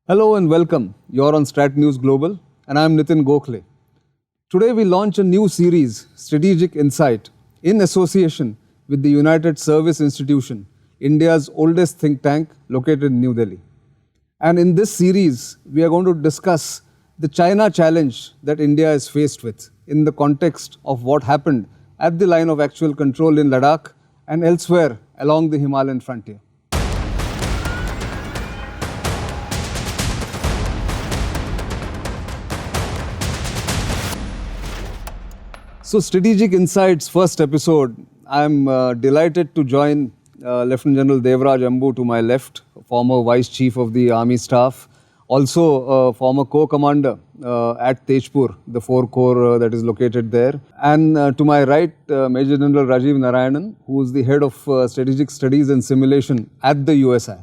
Hello and welcome. You're on StratNews Global and I'm Nitin Gokhale. Today we launch a new series, Strategic Insight, in association with the United Service Institution, India's oldest think tank located in New Delhi. And in this series, we are going to discuss the China challenge that India is faced with in the context of what happened at the line of actual control in Ladakh and elsewhere along the Himalayan frontier. So, Strategic Insights first episode, I'm delighted to join Lt Gen Devraj Anbu to my left, former Vice Chief of the Army Staff, also former co-commander at Tezpur, the 4 Corps that is located there. And to my right, Major General Rajiv Narayanan, who is the Head of Strategic Studies and Simulation at the USI.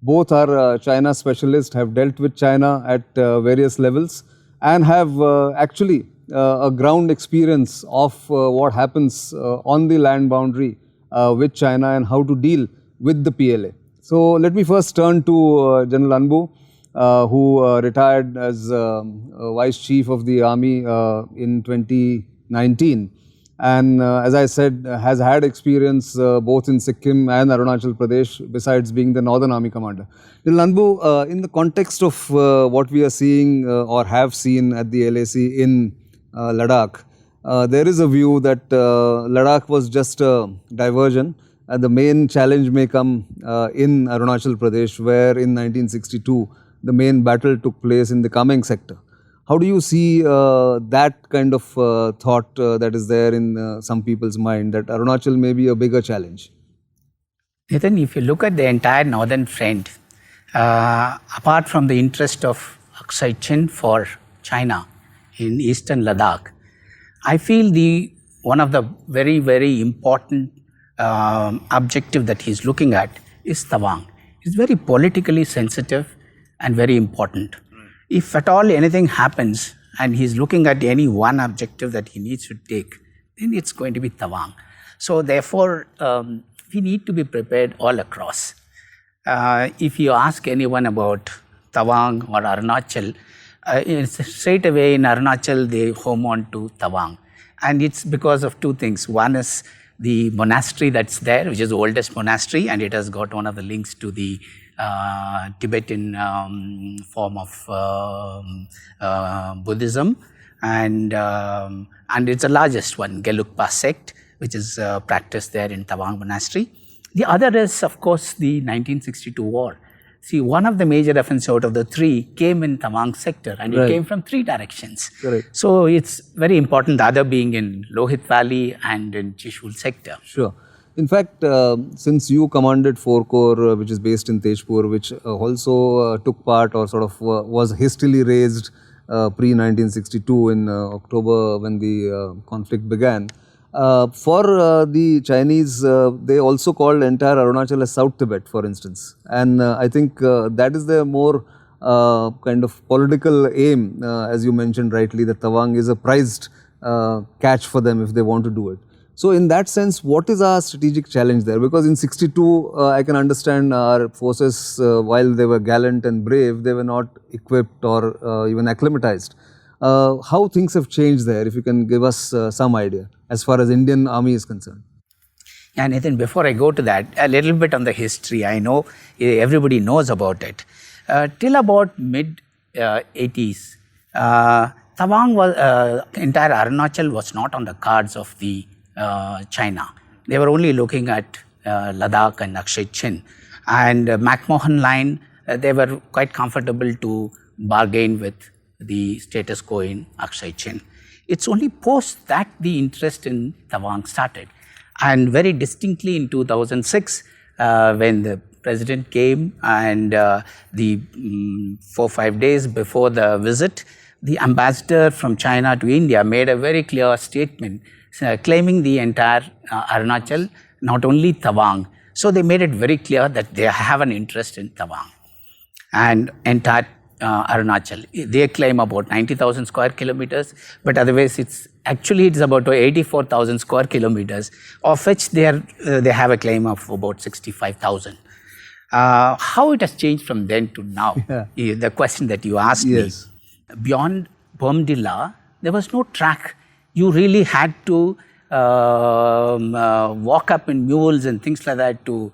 Both are China specialists, have dealt with China at various levels and have actually a ground experience of what happens on the land boundary with China and how to deal with the PLA. So let me first turn to General Anbu, who retired as Vice Chief of the Army in 2019 and as I said has had experience both in Sikkim and Arunachal Pradesh besides being the Northern Army Commander. General Anbu, in the context of what we are seeing or have seen at the LAC in Ladakh, there is a view that Ladakh was just a diversion. The main challenge may come in Arunachal Pradesh, where in 1962 the main battle took place in the Kameng sector. How do you see that kind of thought that is there in some people's mind, that Arunachal may be a bigger challenge? Nitin, if you look at the entire northern front, apart from the interest of assert for China in eastern Ladakh, I feel one of the very, very important objective that he's looking at is Tawang. It's very politically sensitive and very important. If at all anything happens and he's looking at any one objective that he needs to take, then it's going to be Tawang. So therefore, we need to be prepared all across. If you ask anyone about Tawang or Arunachal, straight away in Arunachal they home on to Tawang. And it's because of two things. One is the monastery that's there, which is the oldest monastery, and it has got one of the links to the Tibetan form of Buddhism, and it's the largest one, Gelugpa sect, which is practiced there in Tawang monastery. The other is, of course, the 1962 war. See, one of the major offenses out of the 3 came in Tawang sector, and it came from 3 directions. Correct. So it's very important, the other being in Lohit Valley and in Trishul sector. Sure. In fact, since you commanded 4 Corps, which is based in Tezpur, which also took part or sort of was hastily raised pre-1962 in October when the conflict began. For the Chinese, they also called entire Arunachal as South Tibet, for instance. And I think that is the more kind of political aim, as you mentioned rightly, that Tawang is a prized catch for them if they want to do it. So in that sense, what is our strategic challenge there? Because in 62, I can understand our forces, while they were gallant and brave, they were not equipped or even acclimatized. How things have changed there, if you can give us some idea as far as Indian Army is concerned. Yeah, Nathan, before I go to that, a little bit on the history. I know everybody knows about it. Till about mid-80s, Tawang was, entire Arunachal was not on the cards of the China. They were only looking at Ladakh and Akshay-Chin. And McMahon line, they were quite comfortable to bargain with the status quo in Akshay-Chin. It's only post that the interest in Tawang started. And very distinctly in 2006, when the president came and the 4-5 days before the visit, the ambassador from China to India made a very clear statement claiming the entire Arunachal, not only Tawang. So they made it very clear that they have an interest in Tawang and entire Arunachal. They claim about 90,000 square kilometers, but otherwise it's about 84,000 square kilometers, of which they have a claim of about 65,000. How it has changed from then to now, the question that you asked me. Beyond Bomdila, there was no track. You really had to walk up in mules and things like that to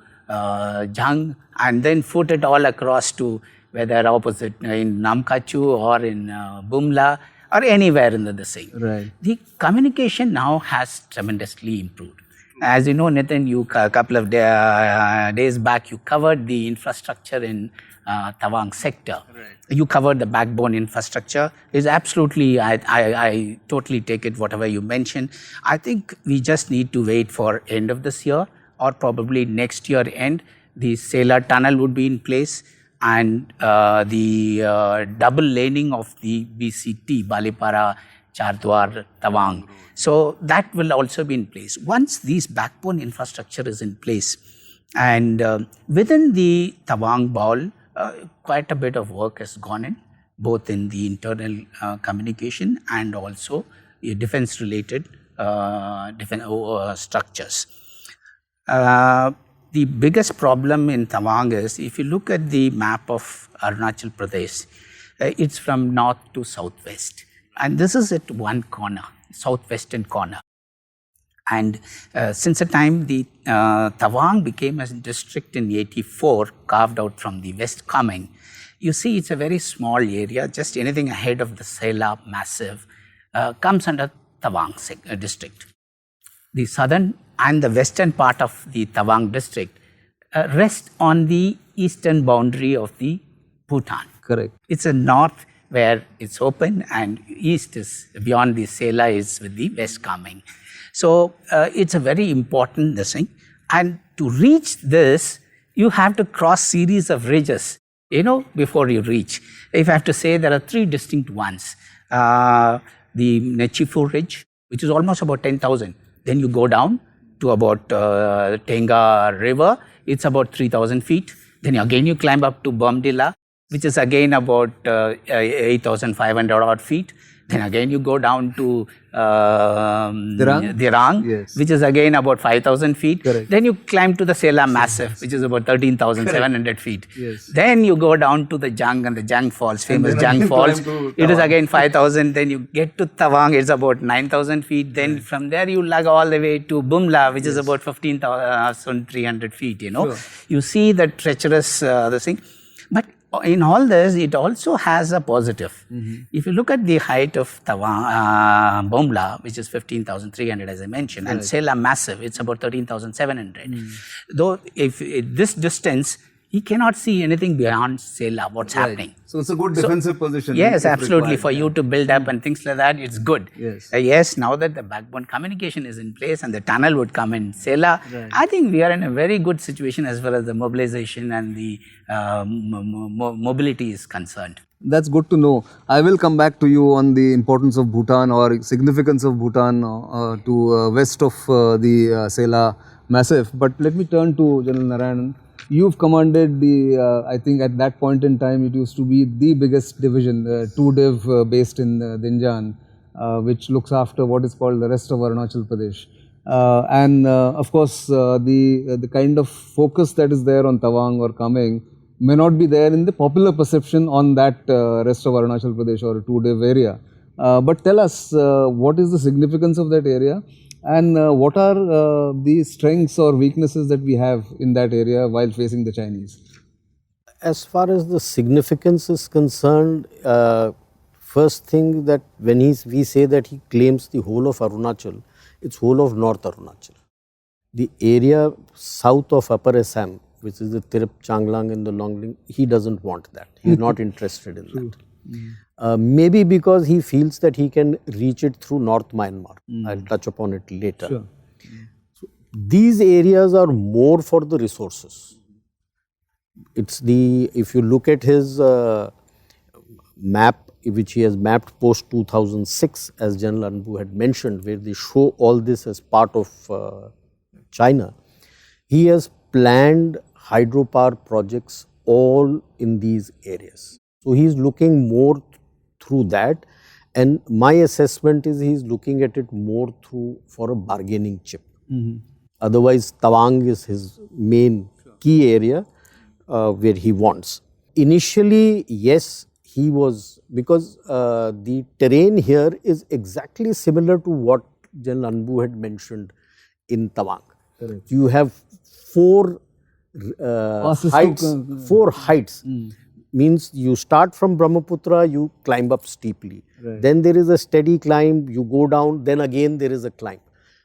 Jang, and then foot it all across to whether opposite in Namkachu or in Bumla or anywhere in the same. Right. The communication now has tremendously improved. As you know, Nitin, you a couple of days back, you covered the infrastructure in Tawang sector. Right. You covered the backbone infrastructure. Is absolutely, I totally take it, whatever you mentioned. I think we just need to wait for end of this year or probably next year end. The Sela tunnel would be in place, and the double laning of the BCT, Balipara, Chardwar, Tawang. So that will also be in place. Once these backbone infrastructure is in place, and within the Tawang Ball, quite a bit of work has gone in, both in the internal communication and also defense-related structures. The biggest problem in Tawang is, if you look at the map of Arunachal Pradesh, it's from north to southwest. And this is at one corner, southwestern corner. And since the time the Tawang became a district in 84, carved out from the West Coming, you see it's a very small area, just anything ahead of the Sela Massif comes under Tawang district. The southern and the western part of the Tawang district rest on the eastern boundary of the Bhutan. Correct. It's a north where it's open, and east is beyond the Sela is with the west coming. So it's a very important thing. And to reach this, you have to cross series of ridges, before you reach. If I have to say, there are three distinct ones. The Nechifu Ridge, which is almost about 10,000. Then you go down to about Tenga River. It's about 3,000 feet. Then again you climb up to Bomdila, which is again about 8,500 odd feet. Then again you go down to Dirang, yes, which is again about 5,000 feet. Correct. Then you climb to the Sela Massif, which is about 13,700 feet. Yes. Then you go down to the Jang and the Jang Falls, famous Jang Falls. It is again 5,000. Then you get to Tawang, it's about 9,000 feet. Then from there you lug all the way to Bumla, which is about 15,300 feet. Sure. You see the treacherous thing. But in all this, it also has a positive. If you look at the height of Tawang, Bumla, which is 15,300 as I mentioned, and Sela Massif, it's about 13,700. Though if this distance, he cannot see anything beyond Sela, what's happening. So it's a good defensive position. Yes, absolutely. For you to build up and things like that, it's good. Yes. Yes, now that the backbone communication is in place and the tunnel would come in Sela, I think we are in a very good situation as far as the mobilization and the mobility is concerned. That's good to know. I will come back to you on the importance of Bhutan or significance of Bhutan to west of the Sela Massif. But let me turn to General Narayanan. You've commanded the, I think at that point in time, it used to be the biggest division, 2 based in Dinjan, which looks after what is called the rest of Arunachal Pradesh. And of course, the kind of focus that is there on Tawang or Kameng may not be there in the popular perception on that rest of Arunachal Pradesh or 2 area. But tell us, what is the significance of that area? And what are the strengths or weaknesses that we have in that area while facing the Chinese? As far as the significance is concerned, first thing that when we say that he claims the whole of Arunachal, it's whole of North Arunachal. The area south of Upper Assam, which is the Tirip, Changlang and the Longling, he doesn't want that. He's not interested in that. Maybe because he feels that he can reach it through North Myanmar. I'll touch upon it later. Sure. So, these areas are more for the resources. It's if you look at his map, which he has mapped post 2006, as General Anbu had mentioned, where they show all this as part of China, he has planned hydropower projects all in these areas. So, he is looking more through that, and my assessment is he is looking at it more for a bargaining chip. Otherwise, Tawang is his main key area. where he wants. Initially, yes, he was, because the terrain here is exactly similar to what General Anbu had mentioned in Tawang. Correct. You have four heights. Four heights means you start from Brahmaputra, you climb up steeply. Right. Then there is a steady climb, you go down, then again there is a climb.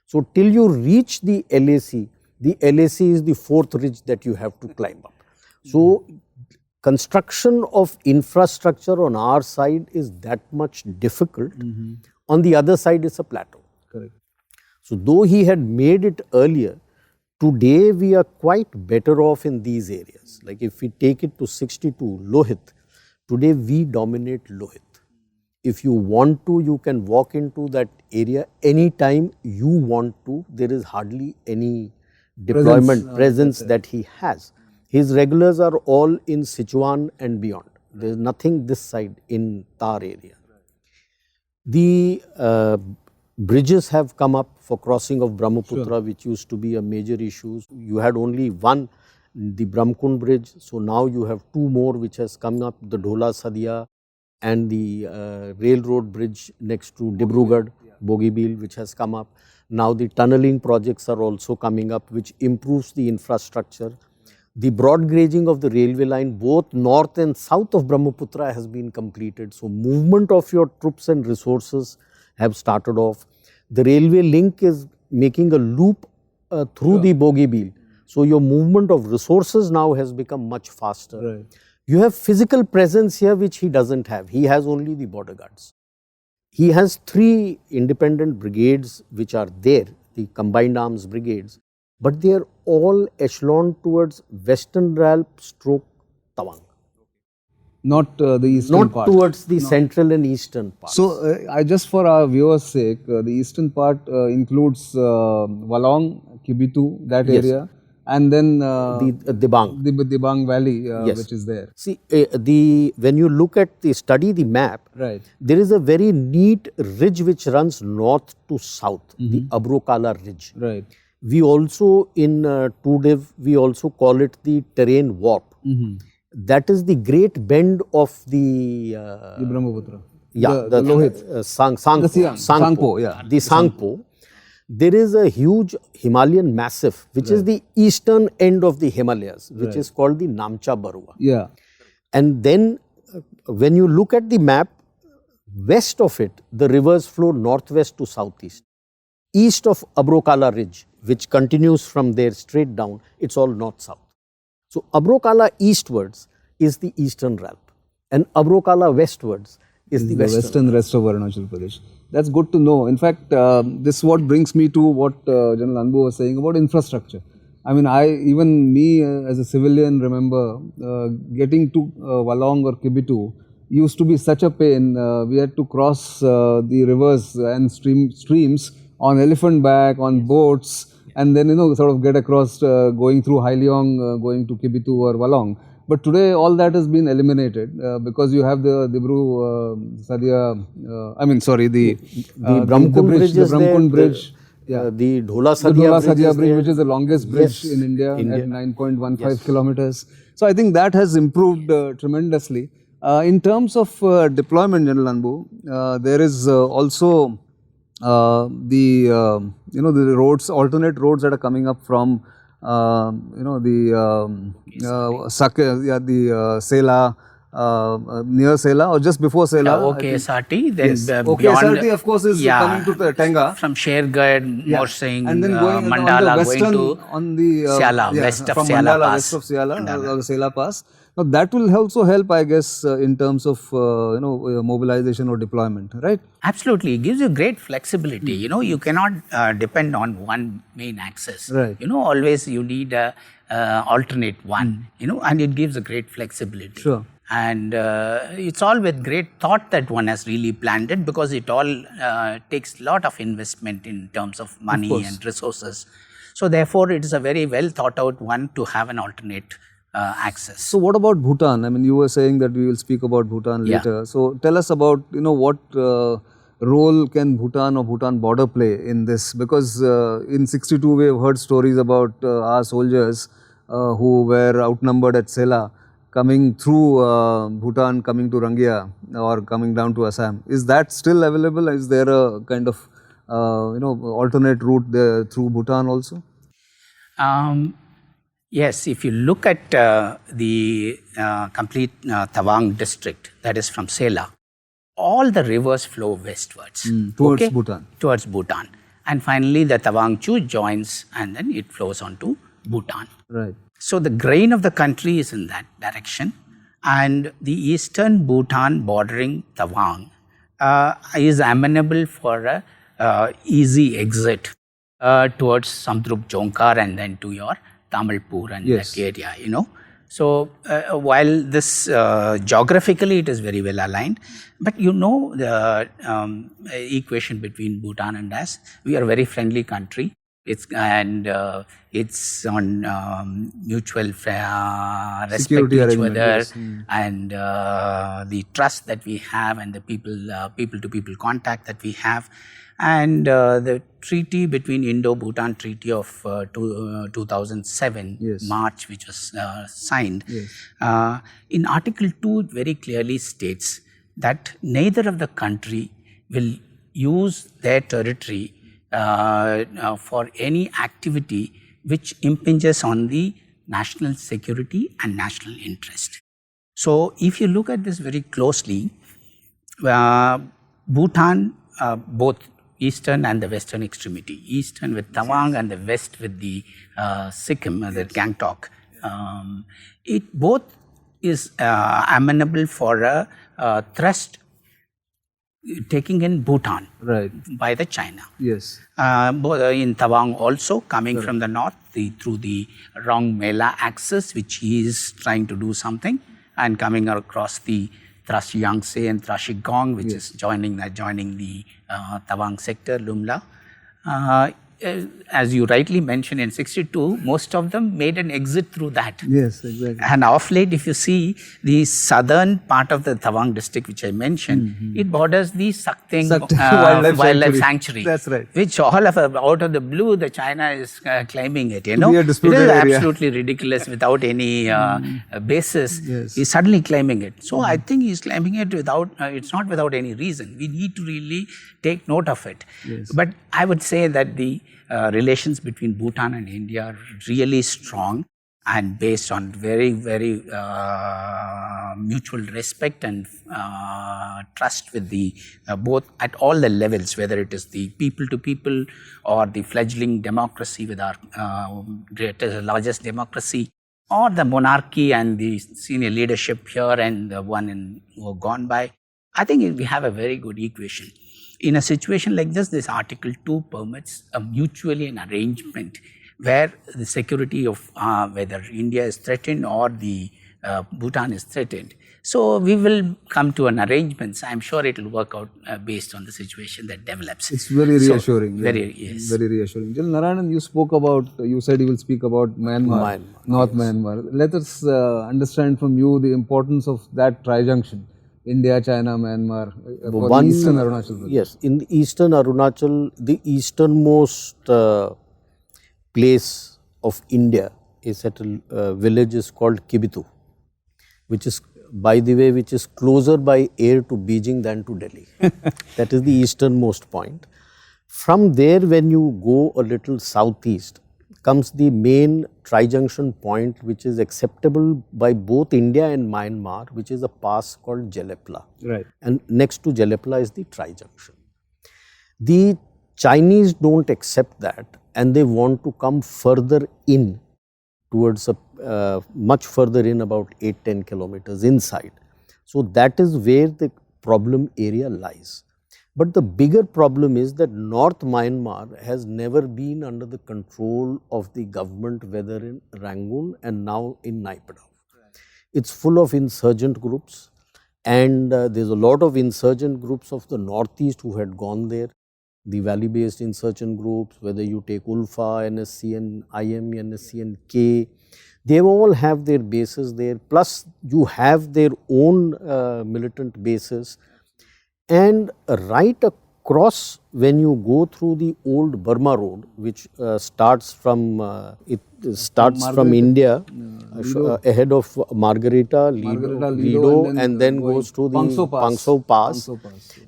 So till you reach the LAC is the fourth ridge that you have to climb up. So construction of infrastructure on our side is that much difficult. On the other side is a plateau. Correct. So though he had made it earlier, today we are quite better off in these areas. Like if we take it to 62, Lohit, today we dominate Lohit. If you want to, you can walk into that area anytime you want to. There is hardly any deployment presence that he has. His regulars are all in Sichuan and beyond. There is nothing this side in Tar area. The bridges have come up for crossing of Brahmaputra, which used to be a major issue. You had only one, the Brahmkund bridge. So now you have two more which has come up, the Dhola Sadia and the railroad bridge next to Dibrugarh, Bogibeel, which has come up. Now the tunneling projects are also coming up, which improves the infrastructure. The broad gauging of the railway line, both north and south of Brahmaputra, has been completed. So movement of your troops and resources have started off. The railway link is making a loop through the Bogibeel. So your movement of resources now has become much faster. Right. You have physical presence here which he doesn't have. He has only the border guards. He has 3 independent brigades which are there, the combined arms brigades, but they are all echeloned towards Western Ralph stroke Tawang. Not the eastern part. Not towards the central and eastern part. So, I just for our viewers' sake, the eastern part includes Walong, Kibitu, that area, and then the Dibang. the Dibang Valley, Yes. which is there. See, when you look at study the map, Right. there is a very neat ridge which runs north to south, the Abrokala ridge. Right. We also in TUDIV, we also call it the terrain warp. That is the great bend of the The Brahmaputra. yeah, the Lohit. Sangpo, yeah. The Sangpo. There is a huge Himalayan massif, which is the eastern end of the Himalayas, which is called the Namcha Barua. Yeah. And then when you look at the map, west of it, the rivers flow northwest to southeast. East of Abrokala Ridge, which continues from there straight down, it's all north-south. So Abrokala eastwards is the eastern Ralph, and Abrokala westwards is the western rest of Arunachal Pradesh. That's good to know. In fact, this is what brings me to what General Anbu was saying about infrastructure. I mean, even me as a civilian remember getting to Walong or Kibitu used to be such a pain. We had to cross the rivers and streams on elephant back, on boats, and then sort of get across going through Haileong, going to Kibitu or Walong. But today all that has been eliminated because you have the Dibru Sadia, the Brahmkund bridge, the Brahmkund bridge. The Dhola Sadia bridge, which is the longest bridge in India at 9.15 kilometers. So I think that has improved tremendously. In terms of deployment, General Anbu, there is also the roads, alternate roads that are coming up from Sela, near Sela or just before Sela. SRT, then beyond. SRT of course is coming to Tenga. From Shergarh, Morsing, and then going Mandala, on the western, going to on the Siala, west of from Siala Mandala, Pass. west of Siala, Sela Pass. Now that will also help, I guess, in terms of mobilization or deployment, right? Absolutely, it gives you great flexibility. You cannot depend on one main axis. Right. Always you need a alternate one. And it gives a great flexibility. Sure. And it's all with great thought that one has really planned it, because it all takes a lot of investment in terms of money and resources. So therefore, it is a very well thought out one to have an alternate access. So what about Bhutan? I mean, you were saying that we will speak about Bhutan later. So tell us about, what role can Bhutan or Bhutan border play in this? Because in 62 we have heard stories about our soldiers who were outnumbered at Sela, coming through Bhutan, coming to Rangia or coming down to Assam. Is that still available? Is there a kind of alternate route there through Bhutan also? Yes, if you look at the complete Tawang district, that is from Sela, all the rivers flow westwards. Towards Bhutan. Towards Bhutan. And finally, the Tawang Chu joins and then it flows on to Bhutan. Right. So the grain of the country is in that direction. And the eastern Bhutan bordering Tawang is amenable for a easy exit towards Samdrup Jonkar and then to your Tamilpur and that area, So while this geographically it is very well aligned, but the equation between Bhutan and us, we are a very friendly country. It's on mutual respect to each other and the trust that we have and the people-to-people contact that we have. And the treaty between Indo-Bhutan Treaty of 2007, March, which was signed, in Article 2 it very clearly states that neither of the country will use their territory for any activity which impinges on the national security and national interest. So if you look at this very closely, Bhutan, both eastern and the western extremity, eastern with Tawang and the west with the Sikkim, the Gangtok, it both is amenable for a thrust taking in Bhutan by the China. Yes. In Tawang also, coming from the north through the Rong Mela axis, which he is trying to do something, and coming across the Trashi Yangtze and Trashi Gong, which is joining the Tawang sector, Lumla. As you rightly mentioned, in 62, most of them made an exit through that. Yes, exactly. And of late, if you see the southern part of the Tawang district, which I mentioned, it borders the Sakting Wildlife Sanctuary. That's right. Which all of out of the blue, the China is claiming it. It is absolutely ridiculous without any basis. He's suddenly claiming it. So I think he's claiming it without. It's not without any reason. We need to really take note of it. But I would say that the relations between Bhutan and India are really strong and based on very, very mutual respect and trust with the both at all the levels, whether it is the people to people or the fledgling democracy with our largest democracy, or the monarchy and the senior leadership here and the one gone by. I think we have a very good equation. In a situation like this Article 2 permits a mutually an arrangement where the security of whether India is threatened or the Bhutan is threatened. So we will come to an arrangement. I'm sure it will work out based on the situation that develops. It's very reassuring. So, very reassuring. Narayanan, you said you will speak about Myanmar, North Myanmar. Let us understand from you the importance of that tri-junction. India, China, Myanmar, for eastern Arunachal Pradesh. Yes, in the eastern Arunachal, the easternmost place of India is at a village is called Kibitu, which is, by the way, which is closer by air to Beijing than to Delhi. That is the easternmost point. From there, when you go a little southeast, comes the main tri-junction point, which is acceptable by both India and Myanmar, which is a pass called Jelepla. Right. And next to Jelepla is the tri-junction. The Chinese don't accept that, and they want to come further in towards much further in, about 8-10 kilometers inside. So that is where the problem area lies. But the bigger problem is that North Myanmar has never been under the control of the government, whether in Rangoon and now in Naypyidaw. It's full of insurgent groups, and there's a lot of insurgent groups of the northeast who had gone there. The valley-based insurgent groups, whether you take ULFA, NSCN, IM, NSCN, K, they all have their bases there. Plus, you have their own militant bases. And right cross, when you go through the old Burma road, which starts from India, ahead of Margarita, Lido, and then goes to the Pangso Pass.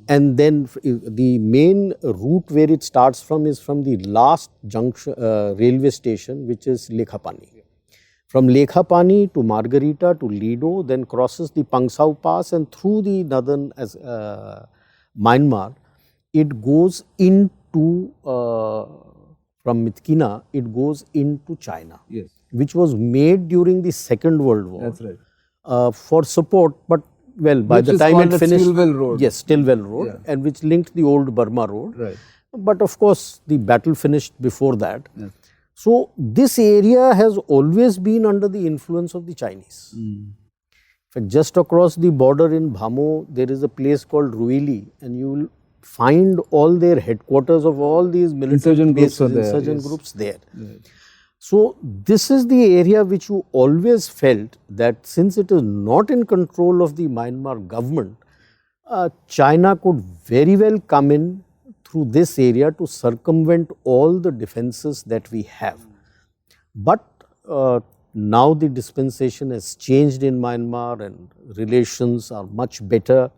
And then the main route where it starts from is from the last junction railway station, which is Lekhapani. From Lekhapani to Margarita to Lido, then crosses the Pangsau Pass, and through the northern Myanmar, it goes into, from Myitkyina, it goes into China, Yes. which was made during the Second World War. That's right. For support, but well, by Which the is time called it the finished, Stilwell Road. yes, Stilwell Road, Yeah. and which linked the old Burma Road. Right. But of course, the battle finished before that. Yes. So this area has always been under the influence of the Chinese. In fact, just across the border in Bhamo, there is a place called Ruili, and you will find all their headquarters of all these military Insurgent groups bases, are there, insurgent yes. groups there. So this is the area which you always felt that since it is not in control of the Myanmar government, China could very well come in through this area to circumvent all the defenses that we have. But now the dispensation has changed in Myanmar and relations are much better.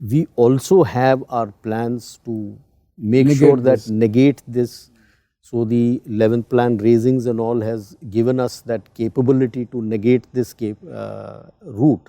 We also have our plans to make sure that negate this. So the 11th plan raisings and all has given us that capability to negate this route.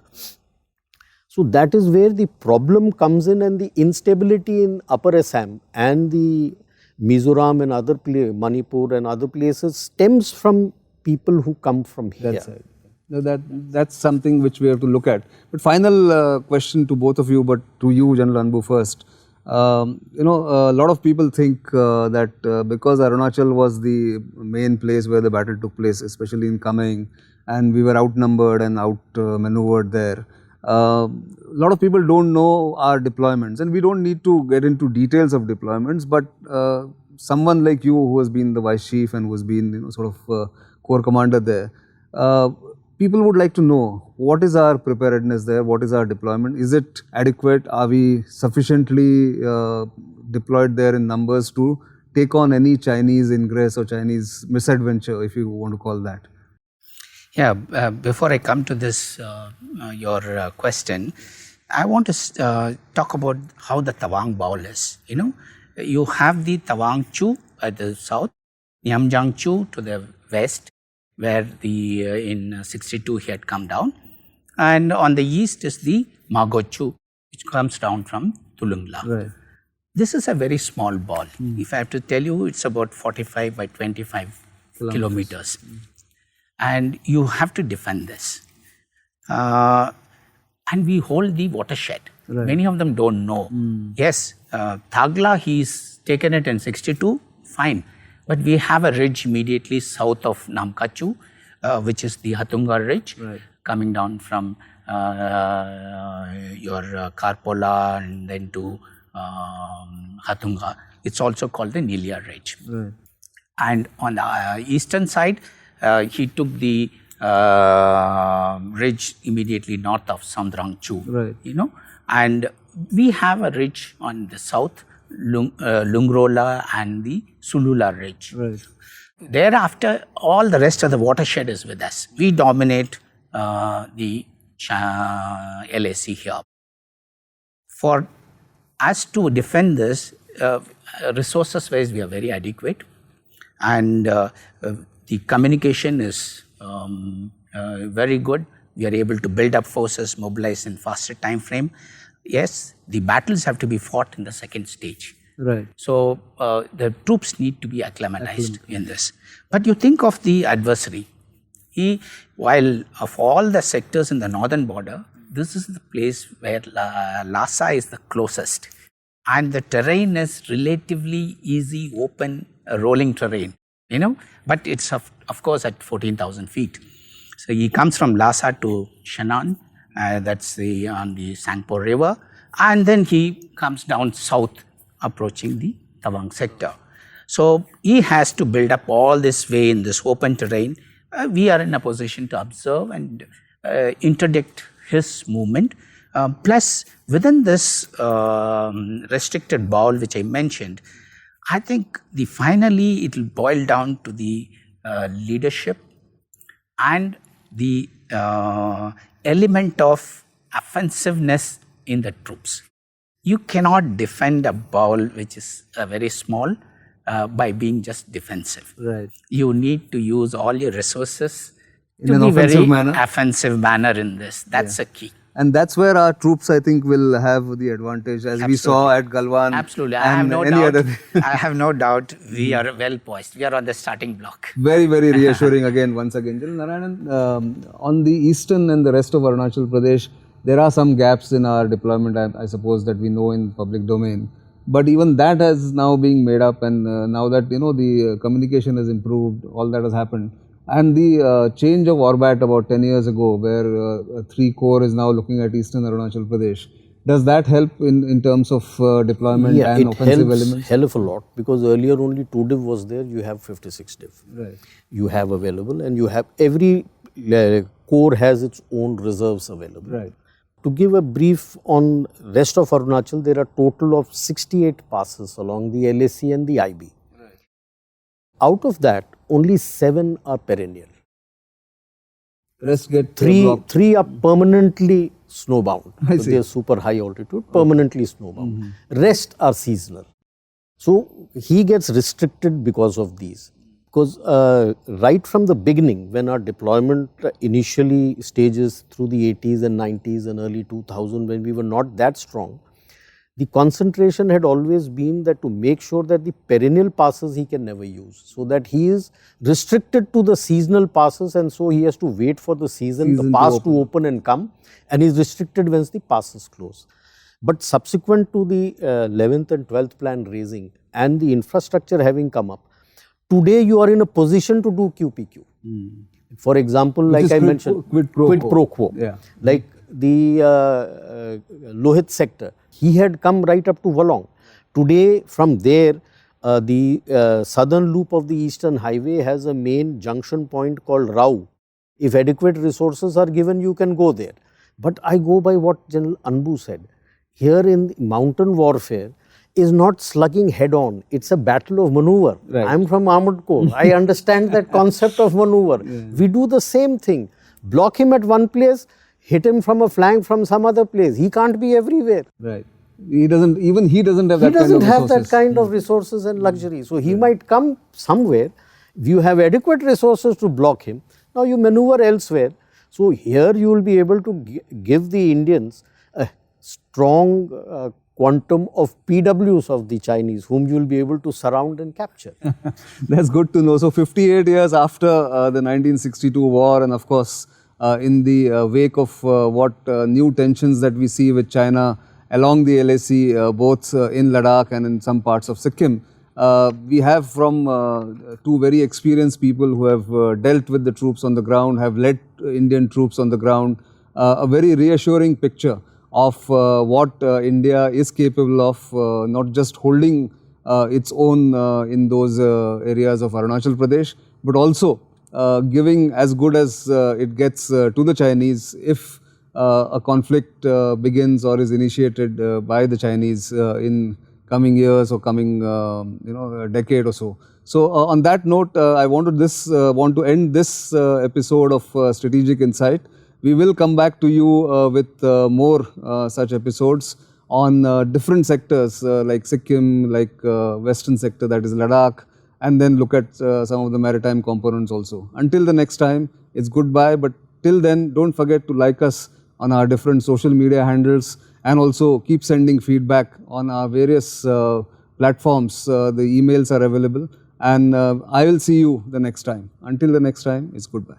So that is where the problem comes in, and the instability in Upper Assam and the Mizoram and other Manipur and other places stems from people who come from here. That's right. No, that's something which we have to look at. But final question to both of you, but to you, General Anbu, first. A lot of people think that because Arunachal was the main place where the battle took place, especially in Kameng, and we were outnumbered and outmaneuvered there. A lot of people don't know our deployments, and we don't need to get into details of deployments, but someone like you who has been the vice chief and who has been sort of corps commander there, people would like to know what is our preparedness there, what is our deployment, is it adequate, are we sufficiently deployed there in numbers to take on any Chinese ingress or Chinese misadventure, if you want to call that. Yeah, before I come to this, your question, I want to talk about how the Tawang Bowl is. You have the Tawang Chu at the south, Nyamjang Chu to the west, where in 62 he had come down, and on the east is the Mago Chu, which comes down from Tulungla. Right. This is a very small ball. If I have to tell you, it's about 45 by 25 kilometers. And you have to defend this. And we hold the watershed. Right. Many of them don't know. Yes, Thagla, he's taken it in 62, fine. But we have a ridge immediately south of Namkachu, which is the Hatunga Ridge, coming down from your Karpola and then to Hatunga. It's also called the Nilia Ridge. Right. And on the eastern side, he took the ridge immediately north of Samdrang Chu. Right. And we have a ridge on the south, Lungrola and the Sulula Ridge. Right. Thereafter, all the rest of the watershed is with us. We dominate the LAC here. For us to defend this, resources-wise, we are very adequate. And the communication is very good. We are able to build up forces, mobilize in faster time frame. Yes, the battles have to be fought in the second stage. Right. So the troops need to be acclimatized in this. But you think of the adversary. While of all the sectors in the northern border, this is the place where Lhasa is the closest. And the terrain is relatively easy, open, rolling terrain, but it's of course at 14,000 feet. So he comes from Lhasa to Shannon, that's on the Sangpo River, and then he comes down south approaching the Tawang sector. So he has to build up all this way in this open terrain. We are in a position to observe and interdict his movement. Plus, within this restricted bowl which I mentioned, I think finally it will boil down to the leadership and the element of offensiveness in the troops. You cannot defend a bowl which is very small by being just defensive. Right. You need to use all your resources In to an be offensive very manner. offensive manner in this. That's a key. And that's where our troops, I think, will have the advantage, as we saw at Galwan. Absolutely. I have and no any doubt. other. I have no doubt we are well poised. We are on the starting block. Very, very reassuring again, once again. General Narayanan, on the eastern and the rest of Arunachal Pradesh, there are some gaps in our deployment, I suppose, that we know in public domain. But even that has now being made up, and now that the communication has improved, all that has happened. And the change of orbit about 10 years ago, where 3 Corps is now looking at eastern Arunachal Pradesh, does that help in terms of deployment and offensive elements? Hell of a lot, because earlier only 2 div was there, you have 56 div. Right. You have available, and you have every corps has its own reserves available. Right. To give a brief on rest of Arunachal, there are total of 68 passes along the LAC and the IB. Right. Out of that, only 7 are perennial. Rest get Three are permanently snowbound. I So see. they are super high altitude, permanently snowbound. Rest are seasonal. So he gets restricted because of these. Because right from the beginning, when our deployment initially stages through the 80s and 90s and early 2000, when we were not that strong, the concentration had always been that to make sure that the perennial passes he can never use, so that he is restricted to the seasonal passes, and so he has to wait for the season the pass to open and come, and is restricted once the passes close. But subsequent to the 11th and 12th plan raising and the infrastructure having come up, today you are in a position to do QPQ. For example, like I mentioned, quid pro quo. Yeah. Like the Lohit sector, he had come right up to Valong. Today, from there, the southern loop of the Eastern Highway has a main junction point called Rao. If adequate resources are given, you can go there. But I go by what General Anbu said. Here in mountain warfare is not slugging head on, it's a battle of maneuver. Right. I am from Armored Corps. I understand that concept of maneuver. We do the same thing. Block him at one place, hit him from a flank from some other place. He can't be everywhere. Right. He doesn't have that He kind of doesn't have resources. that kind of resources and luxury. So he might come somewhere. You have adequate resources to block him. Now you maneuver elsewhere. So here you will be able to give the Indians a strong quantum of PWs of the Chinese, whom you will be able to surround and capture. That's good to know. So 58 years after the 1962 war, and of course in the wake of what new tensions that we see with China along the LAC, both in Ladakh and in some parts of Sikkim, we have from 2 very experienced people who have dealt with the troops on the ground, have led Indian troops on the ground, a very reassuring picture of what India is capable of, not just holding its own in those areas of Arunachal Pradesh, but also giving as good as it gets to the Chinese if a conflict begins or is initiated by the Chinese in coming years or coming a decade or so. So on that note, I want to end this episode of Strategic Insight. We will come back to you with more such episodes on different sectors like Sikkim, like western sector, that is Ladakh, and then look at some of the maritime components also. Until the next time, it's goodbye, but till then, don't forget to like us on our different social media handles, and also keep sending feedback on our various platforms. The emails are available, and I will see you the next time. Until the next time, it's goodbye.